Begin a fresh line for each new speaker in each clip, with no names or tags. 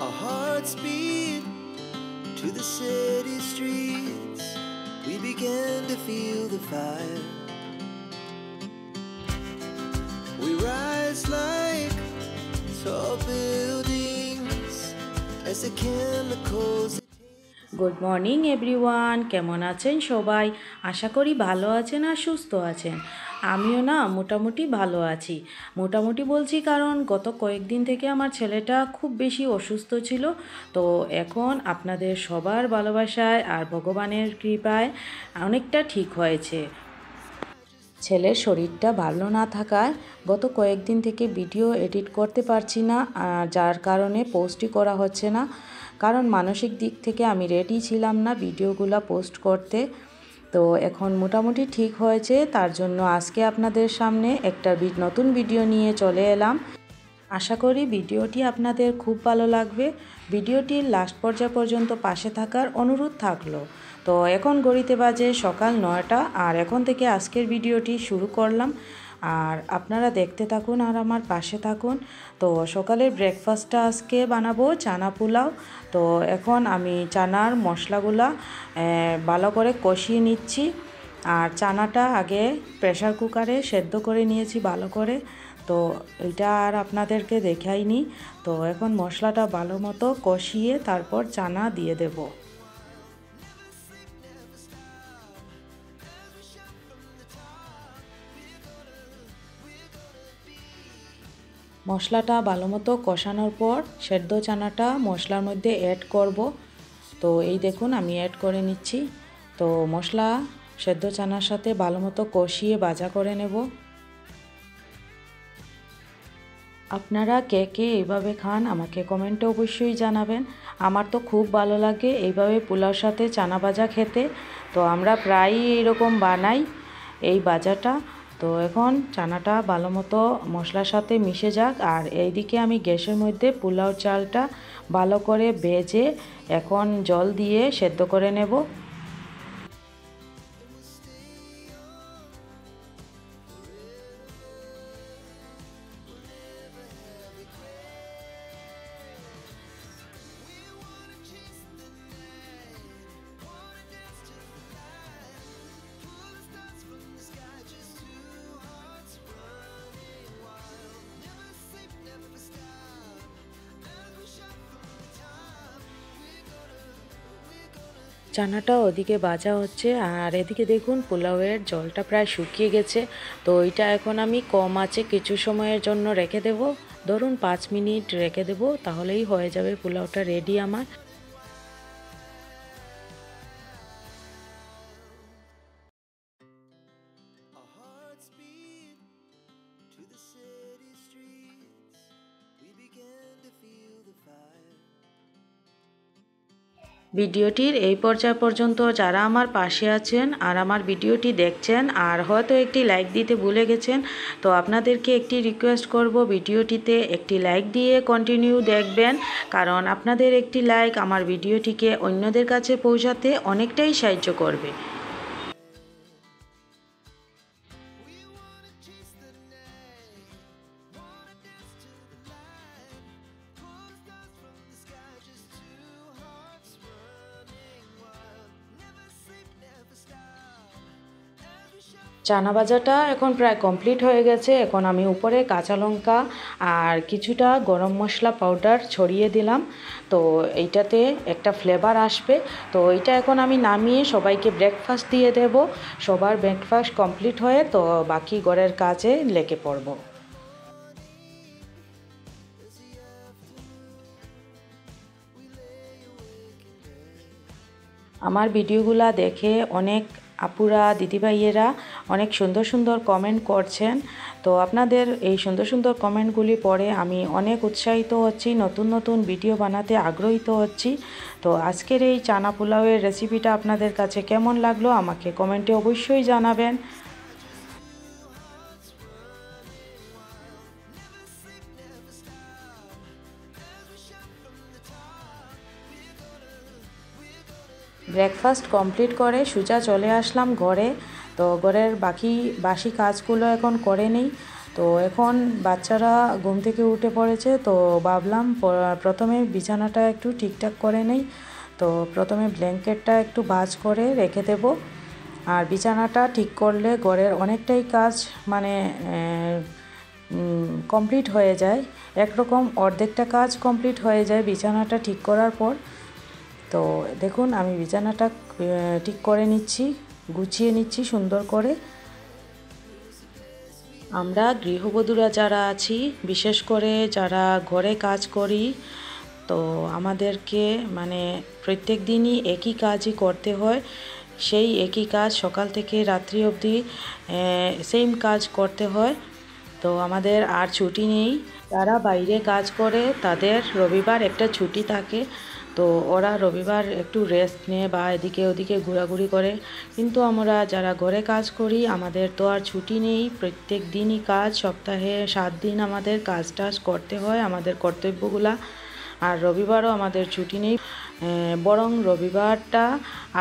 Our hearts beat to the city streets. We began to feel the fire. We rise like tall buildings as the chemicals.
Good morning everyone, কেমন আছেন সবাই? আশা করি ভালো আছেন আর সুস্থ আছেন। আমিও না মোটামুটি ভালো আছি। মোটামুটি বলছি কারণ গত কয়েকদিন থেকে আমার ছেলেটা খুব বেশি অসুস্থ ছিল। তো এখন আপনাদের সবার ভালোবাসায় আর ভগবানের কৃপায় অনেকটা ঠিক হয়েছে। ছেলের শরীরটা ভালো না থাকায় গত কয়েকদিন থেকে ভিডিও এডিট করতে পারছি না, যার কারণে পোস্টই করা হচ্ছে না। কারণ মানসিক দিক থেকে আমি রেডি ছিলাম না ভিডিওগুলো পোস্ট করতে। তো এখন মোটামুটি ঠিক হয়েছে, তার জন্য আজকে আপনাদের সামনে একটা নতুন ভিডিও নিয়ে চলে এলাম। আশা করি ভিডিওটি আপনাদের খুব ভালো লাগবে। ভিডিওটির লাস্ট পর্যায় পর্যন্ত পাশে থাকার অনুরোধ থাকলো। তো এখন ঘড়িতে বাজে সকাল 9টা, আর এখন থেকে আজকের ভিডিওটি শুরু করলাম। আর আপনারা দেখতে থাকুন আর আমার পাশে থাকুন। তো সকালের ব্রেকফাস্টটা আজকে বানাবো চানা পোলাও। তো এখন আমি চানার মশলাগুলা ভালো করে কষিয়ে নিচ্ছি। আর চানাটা আগে প্রেসার কুকারে সেদ্ধ করে নিয়েছি ভালো করে। তো এটা আর আপনাদেরকে দেখাইনি। তো এখন মশলাটা ভালো মতো কষিয়ে তারপর চানা দিয়ে দেব। মশলাটা ভালো মতো কষানোর পর সেদ্ধ চানাটা মশলার মধ্যে অ্যাড করব। তো এই দেখুন আমি অ্যাড করে নিচ্ছি। তো মশলা সেদ্ধ চানার সাথে ভালো মতো কষিয়ে ভাজা করে নেব। আপনারা কে কে এইভাবে খান আমাকে কমেন্টে অবশ্যই জানাবেন। আমার তো খুব ভালো লাগে এইভাবে পোলাওর সাথে চানা ভাজা খেতে। তো আমরা প্রায়ই এইরকম বানাই এই ভাজাটা। তো এখন চানাটা ভালো মতো মশলার সাথে মিশে যাক। আর এইদিকে আমি গ্যাসের মধ্যে পোলাও চালটা ভালো করে ভেজে এখন জল দিয়ে সেদ্ধ করে নেব। চানাটা ওদিকে ভাজা হচ্ছে আর এদিকে দেখুন পোলাওয়ের জলটা প্রায় শুকিয়ে গেছে। তো এটা এখন আমি কম আঁচে কিছু সময়ের জন্য রেখে দেব। ধরুন 5 মিনিট রেখে দেব, তাহলেই হয়ে যাবে পোলাওটা রেডি আমার।
Our hearts beat to the city streets. We began to feel the fire.
ভিডিওটির এই পর্যায় পর্যন্ত যারা আমার পাশে আছেন আর আমার ভিডিওটি দেখছেন আর হয়তো একটি লাইক দিতে ভুলে গেছেন, তো আপনাদেরকে একটি রিকোয়েস্ট করব, ভিডিওটিতে একটি লাইক দিয়ে কন্টিনিউ দেখবেন। কারণ আপনাদের একটি লাইক আমার ভিডিওটিকে অন্যদের কাছে পৌঁছাতে অনেকটাই সাহায্য করবে। চানা ভাজাটা এখন প্রায় কমপ্লিট হয়ে গেছে। এখন আমি উপরে কাঁচা লঙ্কা আর কিছুটা গরম মশলা পাউডার ছড়িয়ে দিলাম। তো এইটাতে একটা ফ্লেভার আসবে। তো এইটা এখন আমি নামিয়ে সবাইকে ব্রেকফাস্ট দিয়ে দেব। সবার ব্রেকফাস্ট কমপ্লিট হয়ে তো বাকি ঘরের কাজে লেগে পড়ব। আমার ভিডিওগুলো দেখে অনেক আপুরা দিদিভাইয়েরা অনেক সুন্দর সুন্দর কমেন্ট করছেন। তো আপনাদের এই সুন্দর সুন্দর কমেন্টগুলি পড়ে আমি অনেক উৎসাহিত হচ্ছি, নতুন নতুন ভিডিও বানাতে আগ্রহীত হচ্ছি। তো আজকের এই চানা পোলাওয়ের রেসিপিটা আপনাদের কাছে কেমন লাগলো আমাকে কমেন্টে অবশ্যই জানাবেন। ব্রেকফাস্ট কমপ্লিট করে সোজা চলে আসলাম ঘরে। তো ঘরের বাকি বাসি কাজগুলো এখন করে নিই। তো এখন বাচ্চারা ঘুম থেকে উঠে পড়েছে, তো ভাবলাম প্রথমে বিছানাটা একটু ঠিকঠাক করে নেই। তো প্রথমে ব্ল্যাঙ্কেটটা একটু ভাঁজ করে রেখে দেব। আর বিছানাটা ঠিক করলে ঘরের অনেকটাই কাজ মানে কমপ্লিট হয়ে যায়, একরকম অর্ধেকটা কাজ কমপ্লিট হয়ে যায় বিছানাটা ঠিক করার পর। তো দেখুন আমি বিছানাটা ঠিক করে নিচ্ছি, গুছিয়ে নিচ্ছি সুন্দর করে। আমরা গৃহবধূরা যারা আছি, বিশেষ করে যারা ঘরে কাজ করি, তো আমাদেরকে মানে প্রত্যেক দিনই একই কাজই করতে হয়। সেই একই কাজ সকাল থেকে রাত্রি অবধি সেম কাজ করতে হয়। তো আমাদের আর ছুটি নেই। যারা বাইরে কাজ করে তাদের রবিবার একটা ছুটি থাকে, তো ওরা রবিবার একটু রেস্ট নেয় বা এদিকে ওদিকে ঘোরাঘুরি করে। কিন্তু আমরা যারা ঘরে কাজ করি আমাদের তো আর ছুটি নেই, প্রত্যেক দিনই কাজ, সপ্তাহে 7 দিন আমাদের কাজ টাজ করতে হয় আমাদের কর্তব্যগুলা। আর রবিবারও আমাদের ছুটি নেই, বরং রবিবারটা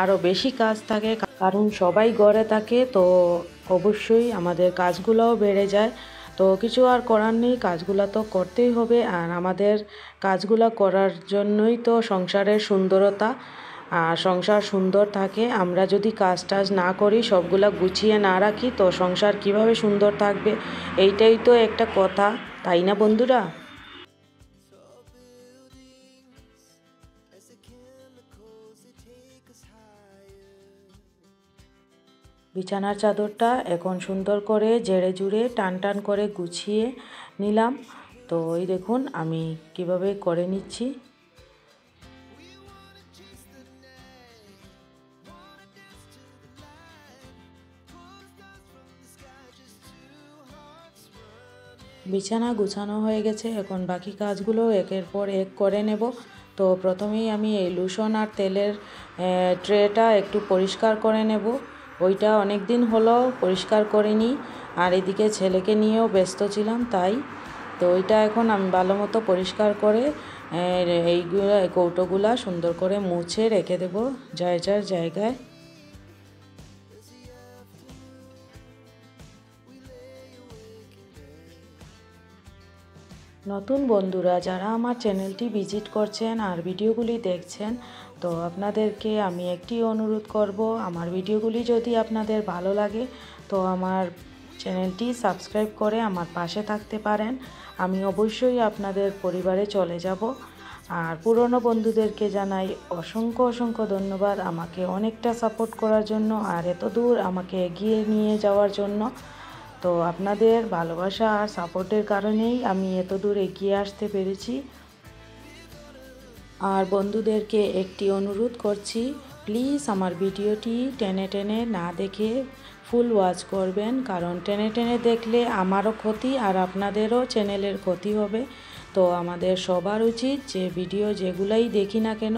আরও বেশি কাজ থাকে, কারণ সবাই ঘরে থাকে, তো অবশ্যই আমাদের কাজগুলোও বেড়ে যায়। তো কিছু আর করার নেই, কাজগুলো তো করতেই হবে। আর আমাদের কাজগুলো করার জন্যই তো সংসারের সুন্দরতা, আর সংসার সুন্দর থাকে। আমরা যদি কাজ টাজ না করি, সবগুলা গুছিয়ে না রাখি, তো সংসার কিভাবে সুন্দর থাকবে? এইটাই তো একটা কথা, তাই না বন্ধুরা? বিছানার চাদরটা এখন সুন্দর করে ঝেড়ে ঝুড়ে টান টান করে গুছিয়ে নিলাম। তো এই দেখুন আমি কিভাবে করে নিচ্ছি। বিছানা গুছানো হয়ে গেছে, এখন বাকি কাজগুলো একের পর এক করে নেব। তো প্রথমেই আমি এই লোশন আর তেলের ট্রেটা একটু পরিষ্কার করে নেব। ওইটা অনেক দিন হলো পরিষ্কার করিনি, আর এদিকে ছেলেকে নিয়েও ব্যস্ত ছিলাম তাই। তো ওইটা এখন আমি ভালো মতো পরিষ্কার করে এইগুলো কৌটোগুলা সুন্দর করে মুছে রেখে দেব যার যার জায়গায়। নতুন বন্ধুরা যারা আমার চ্যানেলটি ভিজিট করছেন আর ভিডিওগুলি দেখছেন, তো আপনাদেরকে আমি একটি অনুরোধ করব, আমার ভিডিওগুলি যদি আপনাদের ভালো লাগে তো আমার চ্যানেলটি সাবস্ক্রাইব করে আমার পাশে থাকতে পারেন। আমি অবশ্যই আপনাদের পরিবারে চলে যাব। আর পুরনো বন্ধুদেরকে জানাই অসংখ্য অসংখ্য ধন্যবাদ আমাকে অনেকটা সাপোর্ট করার জন্য আর এত দূর আমাকে এগিয়ে নিয়ে যাওয়ার জন্য। তো আপনাদের ভালোবাসা আর সাপোর্টের কারণেই আমি এত দূর এগিয়ে আসতে পেরেছি। আর বন্ধুদেরকে একটি অনুরোধ করছি, প্লিজ আমার ভিডিওটি টেনে টেনে না দেখে ফুল ওয়াচ করবেন, কারণ টেনে টেনে দেখলে আমারও ক্ষতি আর আপনাদেরও চ্যানেলের ক্ষতি হবে। তো আমাদের সবার উচিত যে ভিডিও যেগুলাই দেখি না কেন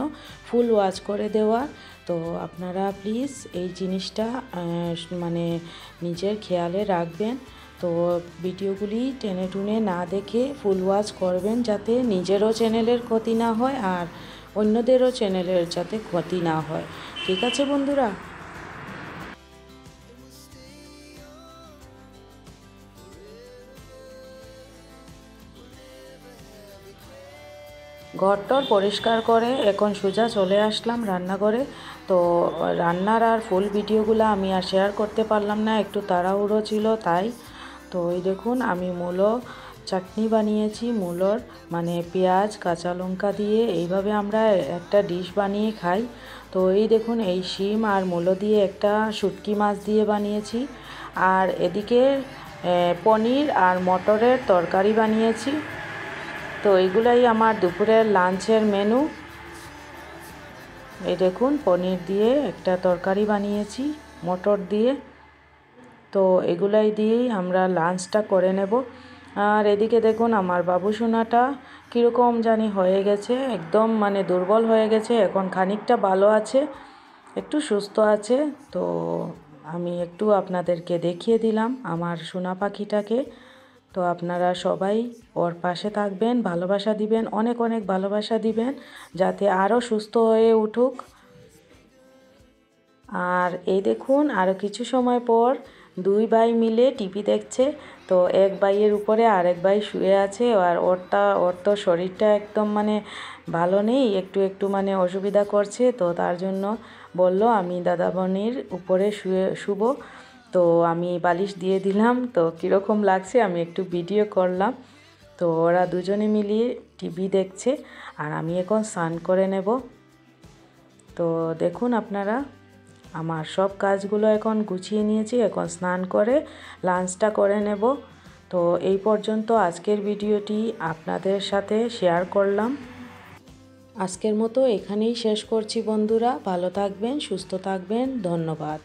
ফুল ওয়াচ করে দেওয়া। তো আপনারা প্লিজ এই জিনিসটা মানে নিজের খেয়ালে রাখবেন। তো ভিডিওগুলি টেনে টুনে না দেখে ফুল ওয়াচ করবেন, যাতে নিজেরও চ্যানেলের ক্ষতি না হয় আর অন্যদেরও চ্যানেলের যাতে ক্ষতি না হয়। ঠিক আছে বন্ধুরা? ঘরটর পরিষ্কার করে এখন সোজা চলে আসলাম রান্নাঘরে। তো রান্নার আর ফুল ভিডিওগুলো আমি আর শেয়ার করতে পারলাম না, একটু তাড়াহুড়ো ছিল তাই। তো এই দেখুন আমি মূলো চাটনি বানিয়েছি, মূলোর মানে পেঁয়াজ কাঁচা লঙ্কা দিয়ে এইভাবে আমরা একটা ডিশ বানিয়ে খাই। তো এই দেখুন এই শিম আর মূলো দিয়ে একটা শুটকি মাছ দিয়ে বানিয়েছি। আর এদিকে পনির আর মটরের তরকারি বানিয়েছি। তো এইগুলাই আমার দুপুরের লাঞ্চের মেনু। এই দেখুন পনির দিয়ে একটা তরকারি বানিয়েছি মটর দিয়ে। তো এগুলাই দিয়েই আমরা লাঞ্চটা করে নেব। আর এদিকে দেখুন আমার বাবু সোনাটা কীরকম জানি হয়ে গেছে, একদম মানে দুর্বল হয়ে গেছে, এখন খানিকটা ভালো আছে, একটু সুস্থ আছে। তো আমি একটু আপনাদেরকে দেখিয়ে দিলাম আমার সোনা পাখিটাকে। তো আপনারা সবাই ওর পাশে থাকবেন, ভালোবাসা দিবেন, অনেক অনেক ভালোবাসা দিবেন, যাতে আরও সুস্থ হয়ে উঠুক। আর এই দেখুন আরও কিছু সময় পর দুই ভাই মিলে টিভি দেখছে। তো এক ভাইয়ের উপরে আরেক ভাই শুয়ে আছে, আর ওর তো শরীরটা একদম মানে ভালো নেই, একটু একটু মানে অসুবিধা করছে। তো তার জন্য বলল আমি দাদা বোনের উপরে শুব। তো আমি বালিশ দিয়ে দিলাম। তো কীরকম লাগছে আমি একটু ভিডিও করলাম। তো ওরা দুজনে মিলিয়ে টিভি দেখছে, আর আমি এখন স্নান করে নেব। তো দেখুন আপনারা, আমার সব কাজগুলো এখন গুছিয়ে নিয়েছি, এখন স্নান করে লাঞ্চটা করে নেব। তো এই পর্যন্ত আজকের ভিডিওটি আপনাদের সাথে শেয়ার করলাম। আজকের মতো এখানেই শেষ করছি বন্ধুরা। ভালো থাকবেন, সুস্থ থাকবেন, ধন্যবাদ।